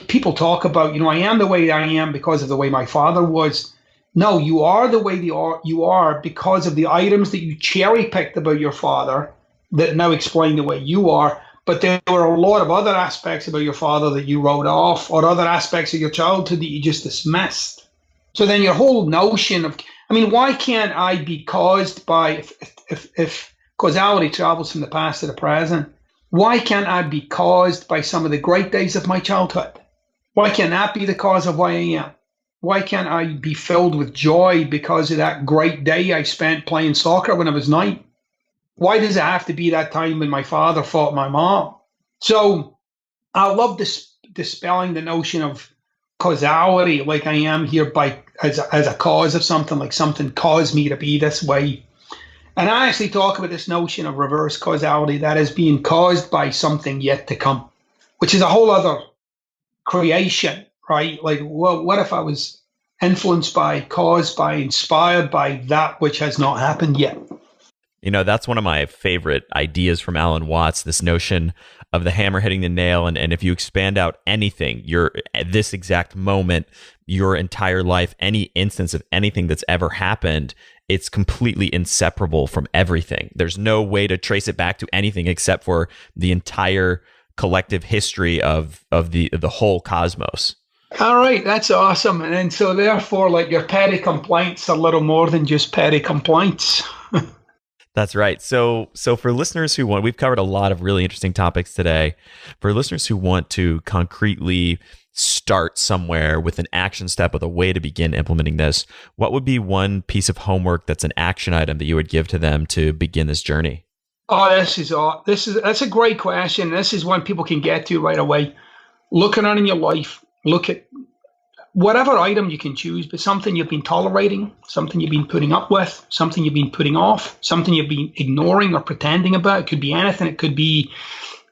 people talk about, I am the way I am because of the way my father was. No, you are the way you are because of the items that you cherry picked about your father that now explain the way you are. But there were a lot of other aspects about your father that you wrote off, or other aspects of your childhood that you just dismissed. So then your whole notion of, why can't I be caused by, if causality travels from the past to the present, why can't I be caused by some of the great days of my childhood? Why can't that be the cause of why I am? Why can't I be filled with joy because of that great day I spent playing soccer when I was 9? Why does it have to be that time when my father fought my mom? So I love dispelling the notion of causality, like I am here as a cause of something, like something caused me to be this way. And I actually talk about this notion of reverse causality, that is being caused by something yet to come, which is a whole other creation, right? Like, well, what if I was influenced by, caused by, inspired by that which has not happened yet? That's one of my favorite ideas from Alan Watts, this notion of the hammer hitting the nail. And if you expand out anything, this exact moment, your entire life, any instance of anything that's ever happened, it's completely inseparable from everything. There's no way to trace it back to anything except for the entire collective history of the whole cosmos. All right, that's awesome. And so therefore, like, your petty complaints are little more than just petty complaints. That's right. So for listeners who we've covered a lot of really interesting topics today. For listeners who want to concretely start somewhere with an action step, with a way to begin implementing this, what would be one piece of homework that's an action item that you would give to them to begin this journey? Oh, that's a great question. This is one people can get to right away. Look around in your life. Look at whatever item you can choose, but something you've been tolerating, something you've been putting up with, something you've been putting off, something you've been ignoring or pretending about. It could be anything. It could be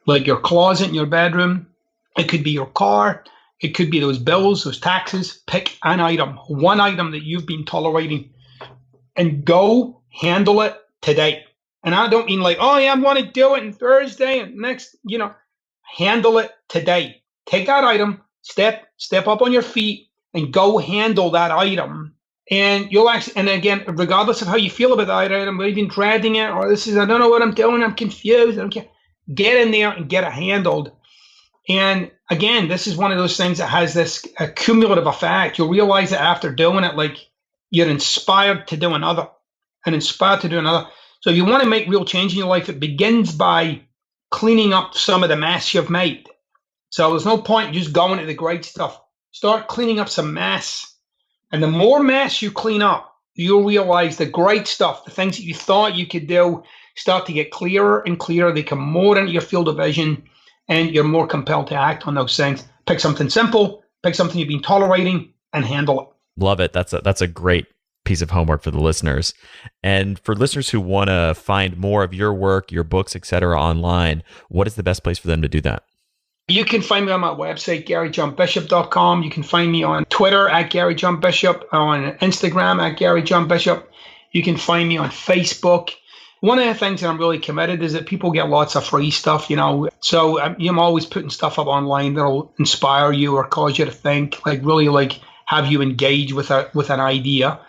like your closet in your bedroom. It could be your car. It could be those bills, those taxes. Pick an item, one item that you've been tolerating, and go handle it today. And I don't mean like, oh yeah, I want to do it on Thursday and next, handle it today. Take that item, step up on your feet, and go handle that item. And you'll actually, and again, regardless of how you feel about that item, whether you've been dreading it or I don't know what I'm doing, I'm confused, I don't care. Get in there and get it handled. And again, this is one of those things that has this cumulative effect. You'll realize that after doing it, like, you're inspired to do another and inspired to do another. So if you want to make real change in your life, it begins by cleaning up some of the mess you've made. So there's no point just going to the great stuff. Start cleaning up some mess. And the more mess you clean up, you'll realize the great stuff, the things that you thought you could do, start to get clearer and clearer. They come more into your field of vision, and you're more compelled to act on those things. Pick something simple, pick something you've been tolerating, and handle it. Love it. That's a great piece of homework for the listeners. And for listeners who want to find more of your work, your books, etc., online, what is the best place for them to do that? You can find me on my website, GaryJohnBishop.com. You can find me on Twitter at GaryJohnBishop, on Instagram at GaryJohnBishop. You can find me on Facebook. One of the things that I'm really committed is that people get lots of free stuff, So I'm always putting stuff up online that'll inspire you or cause you to think, really have you engage with an idea.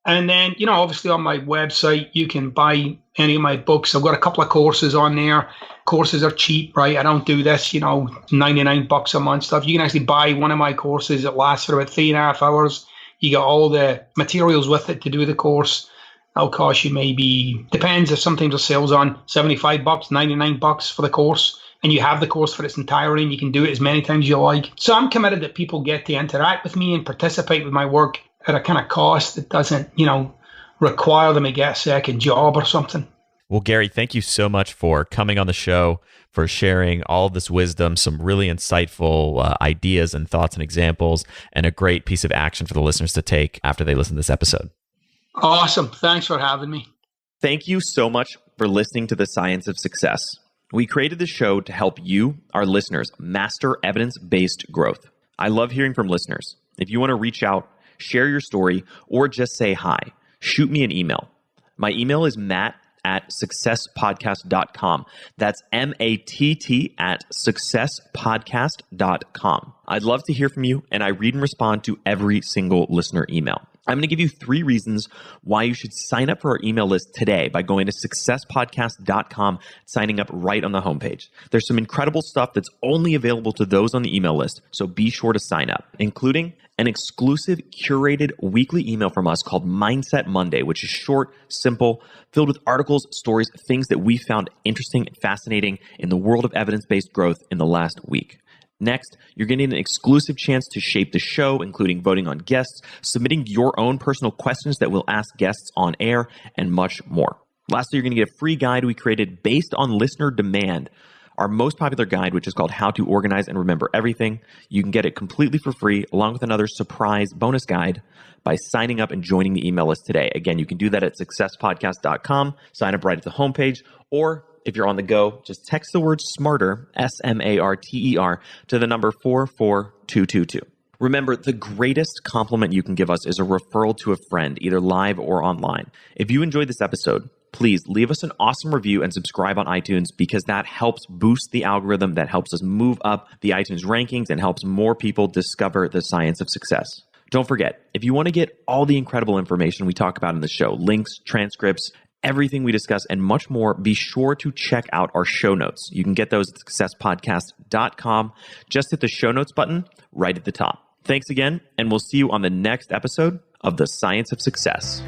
And then, obviously on my website, you can buy any of my books. I've got a couple of courses on there. Courses are cheap, right? I don't do this, $99 a month stuff. You can actually buy one of my courses. It lasts for about 3.5 hours. You get all the materials with it to do the course. That'll cost you maybe, depends if sometimes the sale's on $75, $99 for the course. And you have the course for its entirety and you can do it as many times as you like. So I'm committed that people get to interact with me and participate with my work at a kind of cost that doesn't, require them to get a second job or something. Well, Gary, thank you so much for coming on the show, for sharing all of this wisdom, some really insightful ideas and thoughts and examples, and a great piece of action for the listeners to take after they listen to this episode. Awesome. Thanks for having me. Thank you so much for listening to The Science of Success. We created this show to help you, our listeners, master evidence-based growth. I love hearing from listeners. If you want to reach out, share your story, or just say hi, shoot me an email. My email is matt@successpodcast.com. That's matt@successpodcast.com. I'd love to hear from you, and I read and respond to every single listener email. I'm going to give you 3 reasons why you should sign up for our email list today by going to successpodcast.com, signing up right on the homepage. There's some incredible stuff that's only available to those on the email list, so be sure to sign up, including an exclusive curated weekly email from us called Mindset Monday, which is short, simple, filled with articles, stories, things that we found interesting and fascinating in the world of evidence-based growth in the last week. Next, you're getting an exclusive chance to shape the show, including voting on guests, submitting your own personal questions that we'll ask guests on air, and much more. Lastly, you're going to get a free guide we created based on listener demand, our most popular guide, which is called How to Organize and Remember Everything. You can get it completely for free, along with another surprise bonus guide by signing up and joining the email list today. Again, you can do that at successpodcast.com, sign up right at the homepage, or if you're on the go, just text the word SMARTER, SMARTER, to the number 44222. Remember, the greatest compliment you can give us is a referral to a friend, either live or online. If you enjoyed this episode, please leave us an awesome review and subscribe on iTunes, because that helps boost the algorithm, that helps us move up the iTunes rankings and helps more people discover the science of success. Don't forget, if you want to get all the incredible information we talk about in the show, links, transcripts, everything we discuss, and much more, be sure to check out our show notes. You can get those at successpodcast.com. Just hit the show notes button right at the top. Thanks again, and we'll see you on the next episode of The Science of Success.